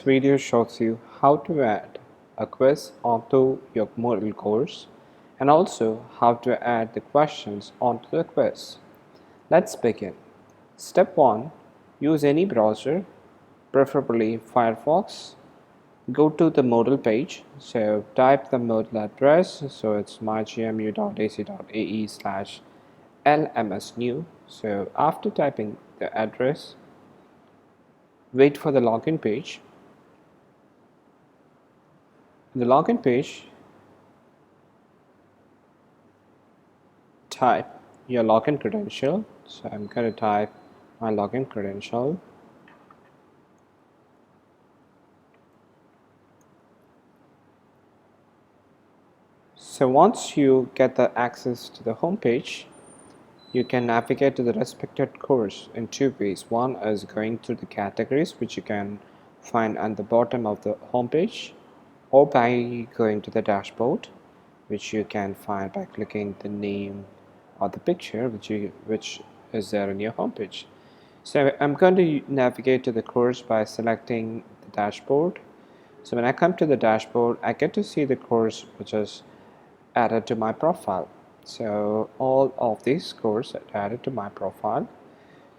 Video shows you how to add a quiz onto your Moodle course and also how to add the questions onto the quiz. Let's begin. Step 1. Use any browser, preferably Firefox. Go to the Moodle page. So type the Moodle address. So it's mygmu.ac.ae/lmsnew. So after typing the address, wait for the login page. In the login page, type your login credential. So I'm going to type my login credential. So once you get the access to the home page, you can navigate to the respected course in two ways. One is going through the categories, which you can find at the bottom of the home page, or by going to the dashboard, which you can find by clicking the name or the picture which is there in your home page. So I'm going to navigate to the course by selecting the dashboard. So when I come to the dashboard, I get to see the course which is added to my profile. So all of these courses are added to my profile.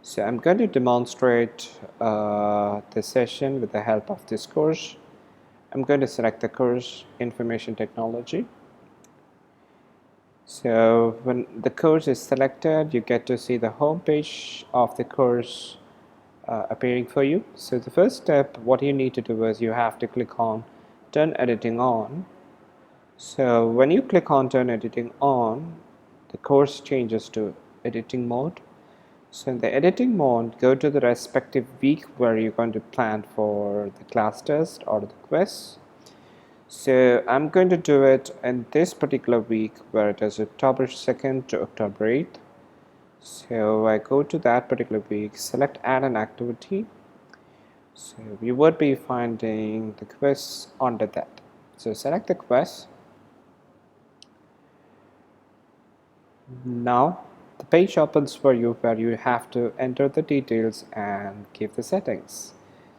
So I'm going to demonstrate the session with the help of this course. I'm going to select the course Information Technology. So when the course is selected, you get to see the home page of the course appearing for you. So the first step, what you need to do is you have to click on Turn Editing On. So when you click on Turn Editing On, the course changes to editing mode. So in the editing mode, go to the respective week where you're going to plan for the class test or the quiz. So I'm going to do it in this particular week where it is October 2nd to October 8th. So I go to that particular week, select Add an Activity. So we would be finding the quiz under that. So select the quiz. Now the page opens for you where you have to enter the details and give the settings.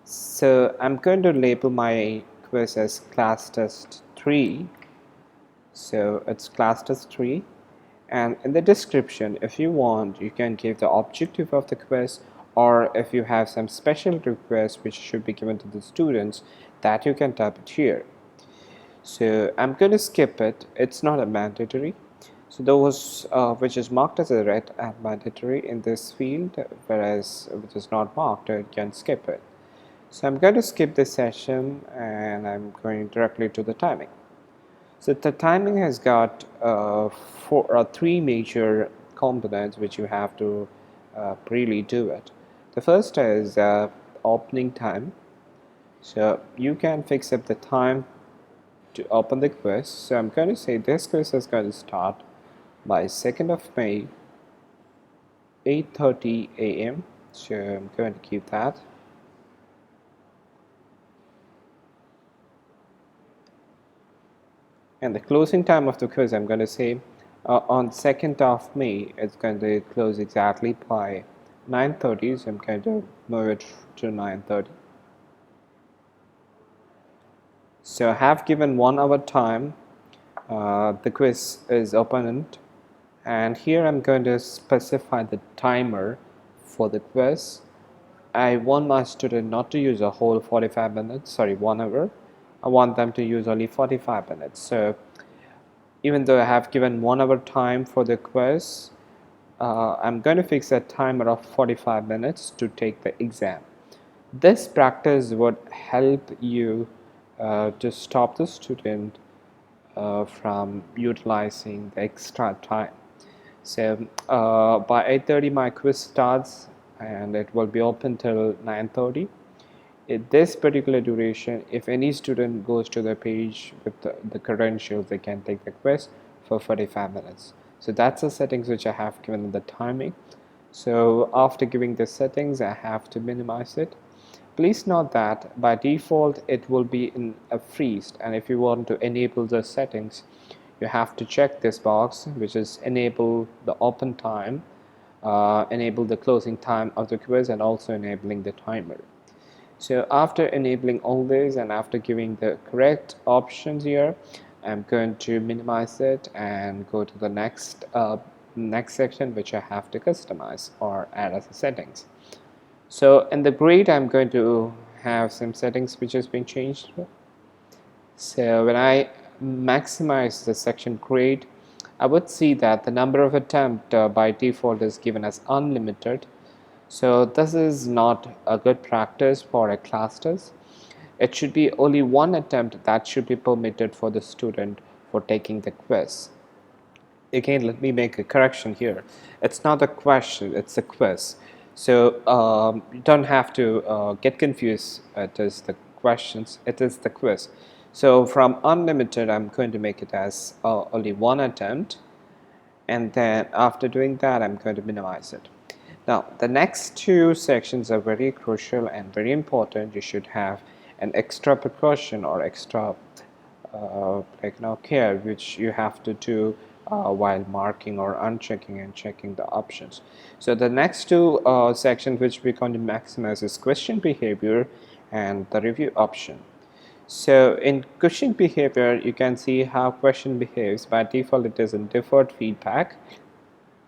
So I'm going to label my quiz as class test 3. So it's class test 3, and in the description, if you want, you can give the objective of the quiz, or if you have some special request which should be given to the students, that you can type it here. So I'm going to skip it. It's not a mandatory. So those which is marked as a red are mandatory in this field, whereas which is not marked, you can skip it. So I'm going to skip this session and I'm going directly to the timing. So the timing has got three major components which you have to really do it. The first is opening time. So you can fix up the time to open the quiz. So I'm going to say this quiz is going to start by 2nd of May, 8:30 a.m. So I'm going to keep that. And the closing time of the quiz, I'm going to say on 2nd of May, it's going to close exactly by 9:30. So I'm going to move it to 9:30. So I have given 1 hour time. The quiz is opened. And here I'm going to specify the timer for the quiz. I want my student not to use a whole 45 minutes, sorry, 1 hour. I want them to use only 45 minutes. So even though I have given 1 hour time for the quiz, I'm going to fix a timer of 45 minutes to take the exam. This practice would help you to stop the student from utilizing the extra time. So by 8:30 my quiz starts and it will be open till 9:30. In this particular duration, if any student goes to the page with the credentials, they can take the quiz for 45 minutes. So that's the settings which I have given in the timing. So after giving the settings, I have to minimize it. Please note that by default it will be in a freeze, and if you want to enable the settings, you have to check this box which is enable the open time, enable the closing time of the quiz, and also enabling the timer. So after enabling all this and after giving the correct options here, I'm going to minimize it and go to the next section, which I have to customize or add as a settings. So in the grade, I'm going to have some settings which has been changed. So when I maximize the section grade, I would see that the number of attempt by default is given as unlimited. So this is not a good practice for a class test. It should be only one attempt that should be permitted for the student for taking the quiz. Again, let me make a correction here. It's not a question, it's a quiz. So you don't have to get confused. It is the questions, it is the quiz. So from unlimited, I'm going to make it as only one attempt. And then after doing that, I'm going to minimize it. Now, the next two sections are very crucial and very important. You should have an extra precaution or extra care which you have to do while marking or unchecking and checking the options. So the next two sections which we're going to maximize is question behavior and the review option. So in question behavior, you can see how question behaves. By default, it is in deferred feedback.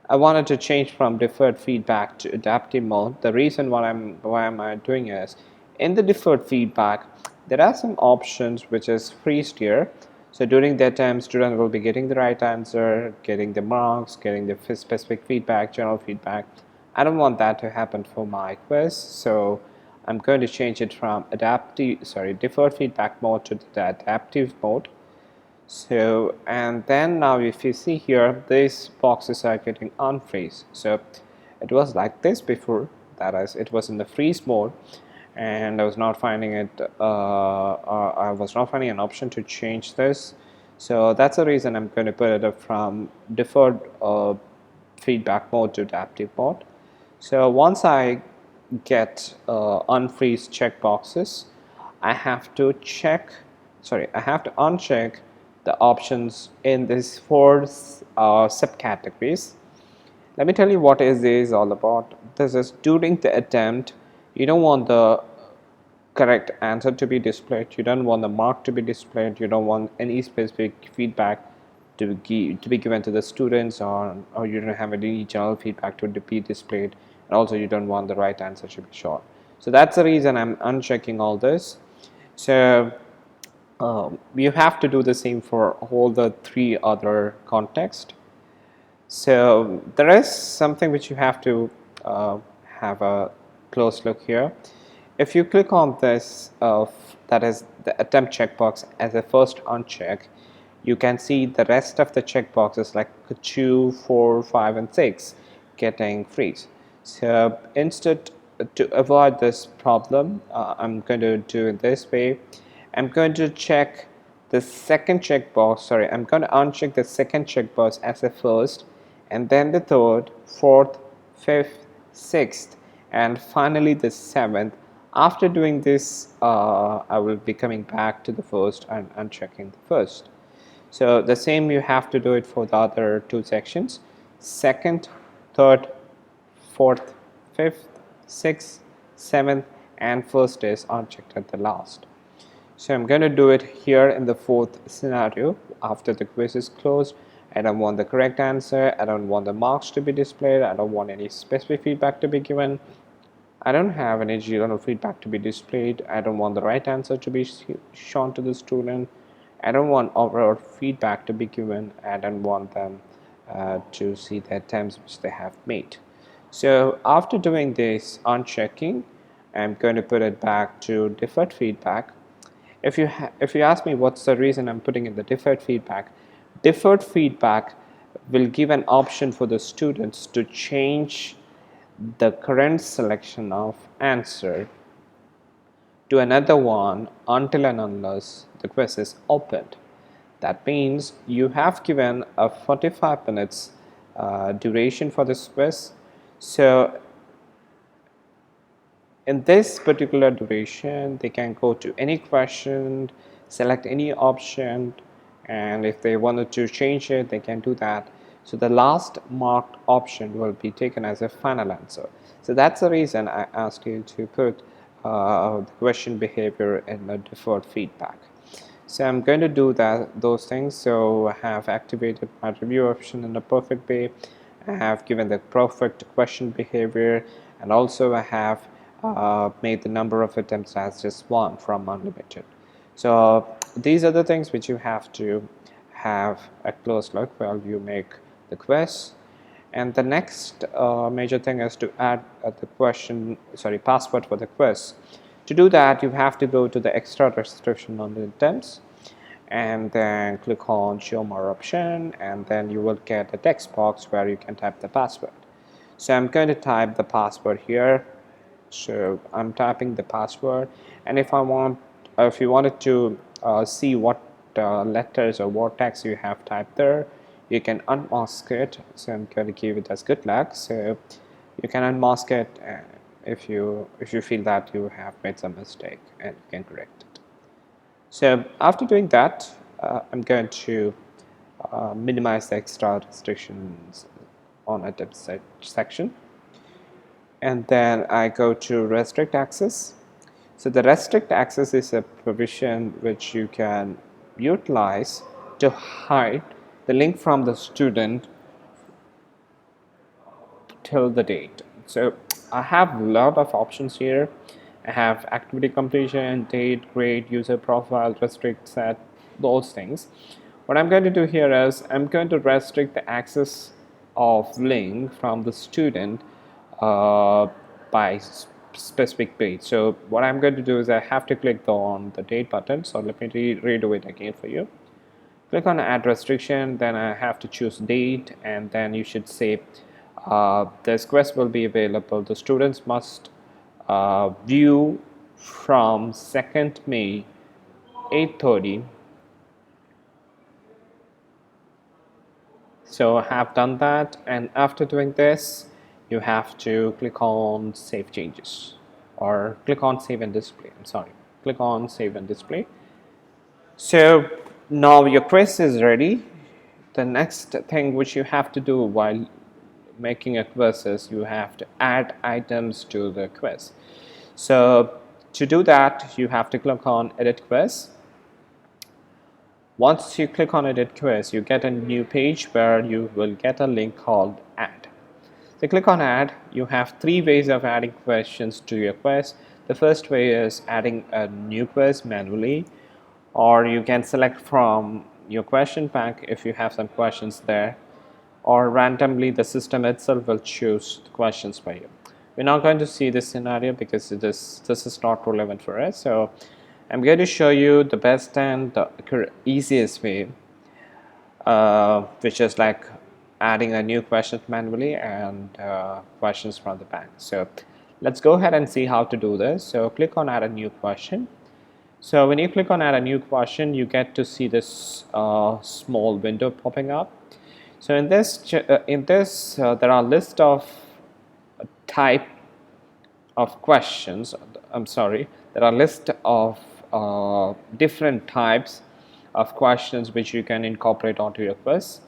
I wanted to change from deferred feedback to adaptive mode. The reason why am I doing is, in the deferred feedback, there are some options which is freezed here. So during that time, student will be getting the right answer, getting the marks, getting the specific feedback, general feedback. I don't want that to happen for my quiz, so I'm going to change it from deferred feedback mode to the adaptive mode. So, and then now if you see here, these boxes are getting unfreeze. So it was like this before, that is, it was in the freeze mode, and I was not finding it, I was not finding an option to change this. So that's the reason I'm going to put it up from deferred feedback mode to adaptive mode. So once I get unfreeze checkboxes, I have to uncheck the options in these four subcategories. Let me tell you what is this all about. This is during the attempt, you don't want the correct answer to be displayed, you don't want the mark to be displayed, you don't want any specific feedback to be given to the students, or you don't have any general feedback to be displayed, and also you don't want the right answer to be shown. So that's the reason I'm unchecking all this. So you have to do the same for all the three other contexts. So there is something which you have to have a close look here. If you click on this, that is the attempt checkbox as a first uncheck, you can see the rest of the checkboxes like 2, 4, 5, and 6 getting freeze. So instead, to avoid this problem, I'm going to do it this way. I'm going to check the second checkbox, I'm going to uncheck the second checkbox as a first, and then the third, fourth, fifth, sixth, and finally the seventh. After doing this, I will be coming back to the first and unchecking the first. So the same you have to do it for the other two sections. Second, third, fourth, fifth, sixth, seventh, and first is unchecked at the last. So I'm going to do it here in the fourth scenario. After the quiz is closed, I don't want the correct answer, I don't want the marks to be displayed, I don't want any specific feedback to be given, I don't have any general feedback to be displayed, I don't want the right answer to be shown to the student, I don't want overall feedback to be given, I don't want them to see the attempts which they have made. So after doing this unchecking, I'm going to put it back to deferred feedback. If you ask me what's the reason I'm putting in the deferred feedback will give an option for the students to change the current selection of answer to another one until and unless the quiz is opened. That means you have given a 45 minutes duration for this quiz. So in this particular duration, they can go to any question, select any option, and if they wanted to change it, they can do that. So the last marked option will be taken as a final answer. So that's the reason I asked you to put the question behavior in the default feedback. So I'm going to do those things. So I have activated my review option in a perfect way. I have given the perfect question behavior, and also I have made the number of attempts as just one from unlimited. So these are the things which you have to have a close look while you make the quiz. And the next major thing is to add the password for the quiz. To do that, you have to go to the extra restriction on the attempts and then click on show more option, and then you will get a text box where you can type the password. So I'm going to type the password here. So I'm typing the password, and if you wanted to see what letters or what text you have typed there, you can unmask it. So I'm going to give it as good luck. So you can unmask it if you feel that you have made some mistake, and you can correct it. So after doing that, I'm going to minimize the extra restrictions on a section, and then I go to restrict access. So the restrict access is a provision which you can utilize to hide the link from the student till the date. So I have a lot of options here. I have activity completion, date, grade, user profile, restrict, set, those things. What I'm going to do here is I'm going to restrict the access of link from the student by specific page. So what I'm going to do is I have to click on the date button. So let me redo it again for you. Click on add restriction, then I have to choose date, and then you should say this quest will be available. The students must view from 2nd May 8:30. So I have done that, and after doing this, you have to click on save changes, or click on save and display. I'm sorry, click on save and display. So now your quiz is ready. The next thing which you have to do while making a quiz is you have to add items to the quiz. So to do that, you have to click on edit quiz. Once you click on edit quiz, you get a new page where you will get a link called add. So click on add. You have 3 ways of adding questions to your quiz. The first way is adding a new quiz manually, or you can select from your question bank if you have some questions there, or randomly the system itself will choose the questions for you. We're not going to see this scenario because this is not relevant for us. So I'm going to show you the best and the easiest way, which is like adding a new question manually and questions from the bank. So let's go ahead and see how to do this. So click on add a new question. So when you click on add a new question, you get to see this small window popping up. So in this there are a list of type of questions. I'm sorry, there are a list of different types of questions which you can incorporate onto your quiz.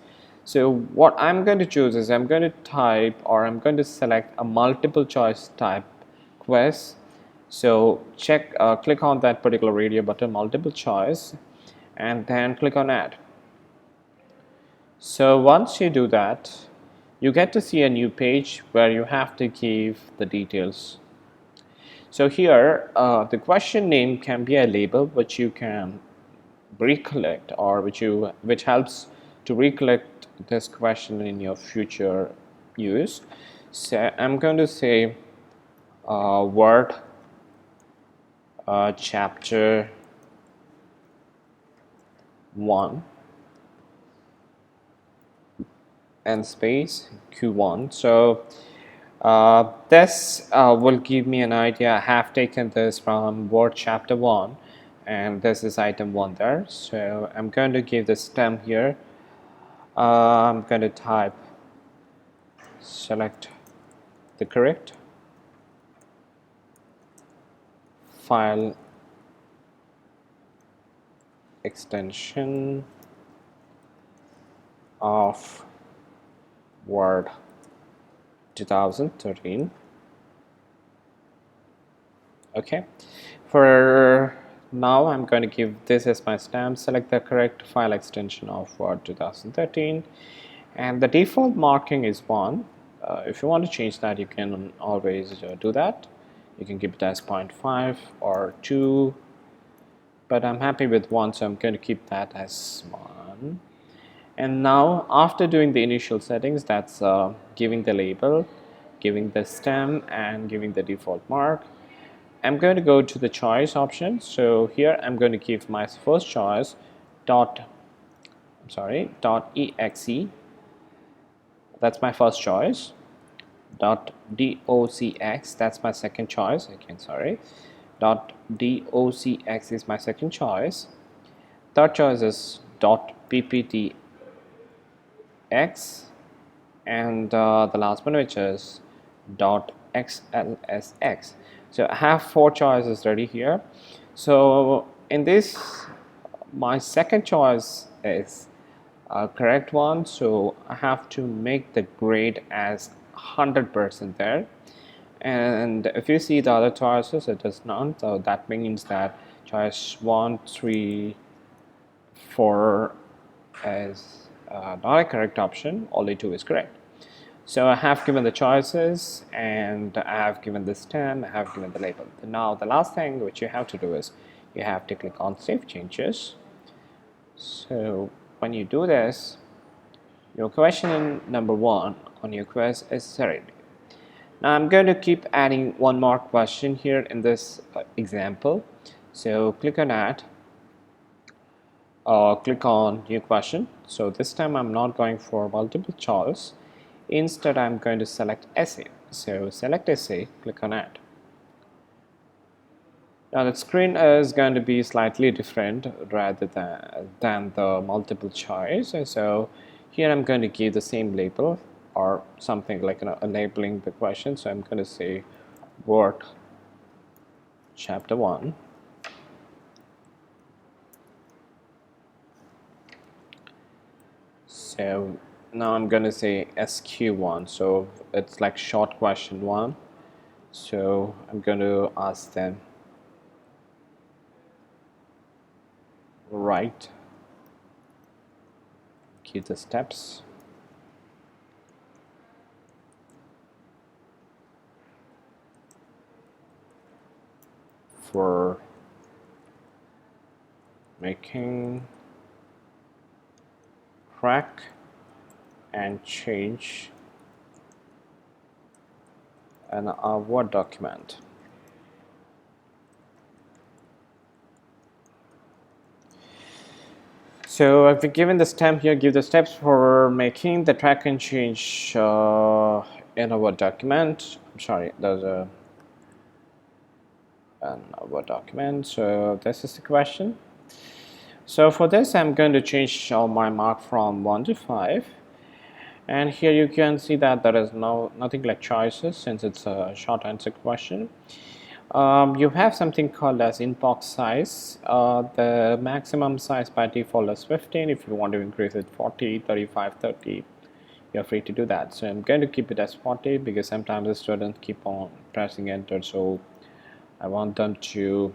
So what I'm going to choose is I'm going to select a multiple choice type quiz. So click on that particular radio button, multiple choice, and then click on add. So once you do that, you get to see a new page where you have to give the details. So here, the question name can be a label which you can recollect, or which helps to recollect this question in your future use. So I'm going to say word chapter 1 and space Q1. So this will give me an idea. I have taken this from Word chapter 1, and this is item 1 there. So I'm going to give the stem here. I'm going to type, select the correct file extension of Word 2013. Okay, for now I'm going to give this as my stamp. Select the correct file extension of Word 2013, and the default marking is 1. If you want to change that, you can always do that. You can keep it as 0.5 or 2, but I'm happy with 1, so I'm going to keep that as 1. And now after doing the initial settings, that's giving the label, giving the stem, and giving the default mark, I'm going to go to the choice option. So here I'm going to give my first choice .exe. That's my first choice. .docx, that's my second choice. Again, sorry. .docx is my second choice. Third choice is .pptx, and the last one, which is .xlsx. So I have 4 choices ready here. So in this, my second choice is a correct one, so I have to make the grade as 100% there. And if you see the other choices, it is none, so that means that choice 1, 3, 4 is not a correct option, only 2 is correct. So I have given the choices, and I have given the stem, I have given the label. Now the last thing which you have to do is you have to click on Save Changes. So when you do this, your question number 1 on your quiz is ready. Now I'm going to keep adding one more question here in this example. So click on Add, click on New Question. So this time I'm not going for multiple choice. Instead, I'm going to select Essay. So select Essay, click on Add. Now the screen is going to be slightly different rather than the multiple choice. And so here I'm going to give the same label or something like labeling the question. So I'm going to say Word Chapter 1. So now I'm going to say SQ1. So it's like short question 1. So I'm going to ask them, write, give the steps for making, track, and change a Word document. So if we given the stamp here, give the steps for making the track and change in a Word document. I'm sorry, there's a Word document. So this is the question. So for this, I'm going to change my mark from 1 to 5. And here you can see that there is nothing like choices since it's a short answer question. You have something called as inbox size. The maximum size by default is 15. If you want to increase it 40, 35, 30, you're free to do that. So I'm going to keep it as 40 because sometimes the students keep on pressing enter. So I want them to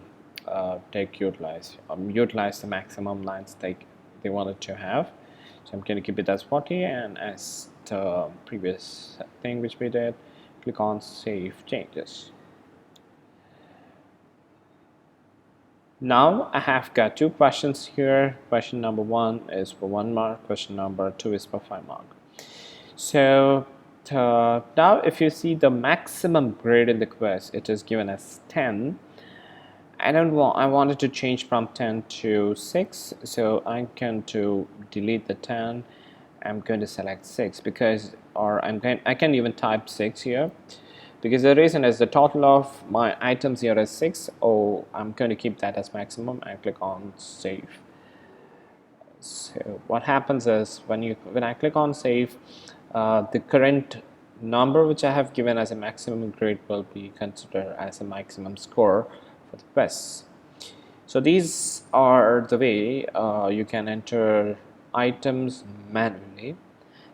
utilize the maximum lines they wanted to have. So I'm going to keep it as 40, and as the previous thing which we did, click on Save Changes. Now I have got 2 questions here. Question number 1 is for 1 mark, question number 2 is for 5 mark. So now if you see the maximum grade in the quiz, it is given as 10. I wanted to change from 10 to 6, so I'm going to delete the 10. I'm going to select 6 because, I can even type 6 here because the reason is the total of my items here is 6. I'm going to keep that as maximum and click on Save. So what happens is when I click on Save, the current number which I have given as a maximum grade will be considered as a maximum score for the quiz. So these are the way you can enter items manually.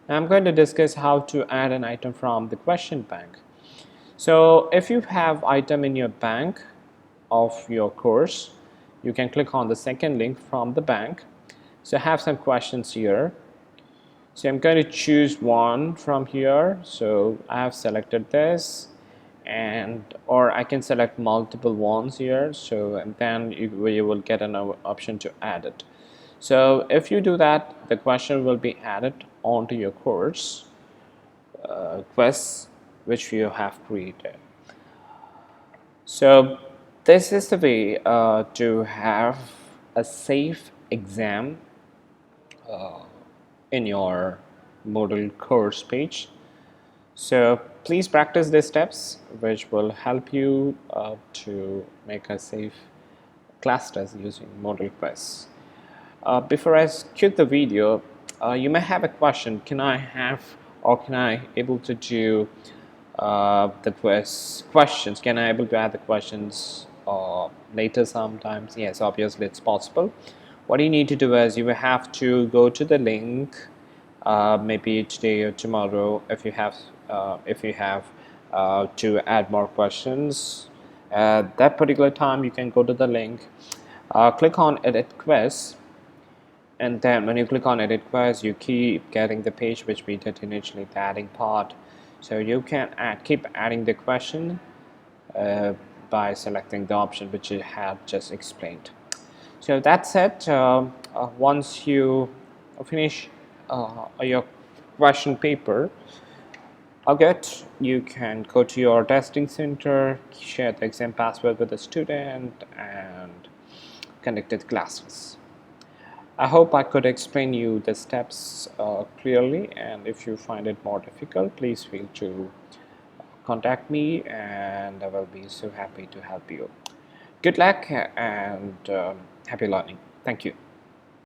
Now I'm going to discuss how to add an item from the question bank. So if you have item in your bank, of your course, you can click on the second link from the bank. So I have some questions here. So I'm going to choose one from here. So I have selected this, and or I can select multiple ones here. So and then you will get an option to add it. So if you do that, the question will be added onto your course quiz which you have created. So this is the way to have a safe exam in your Moodle course page. So please practice these steps, which will help you to make a safe class test using Moodle Quiz. Before I quit the video, you may have a question. Can I have, or can I able to do the questions? Can I able to add the questions later sometimes? Yes, obviously it's possible. What you need to do is you will have to go to the link, maybe today or tomorrow, if you have to add more questions. At that particular time, you can go to the link, click on edit quiz, and then when you click on edit quiz, you keep getting the page which we did initially, the adding part. So you can keep adding the question by selecting the option which you had just explained. So that's it. Once you finish your question paper, again, you can go to your testing center, share the exam password with the student, and conduct the classes. I hope I could explain you the steps clearly, and if you find it more difficult, please feel to contact me, and I will be so happy to help you. Good luck and happy learning. Thank you.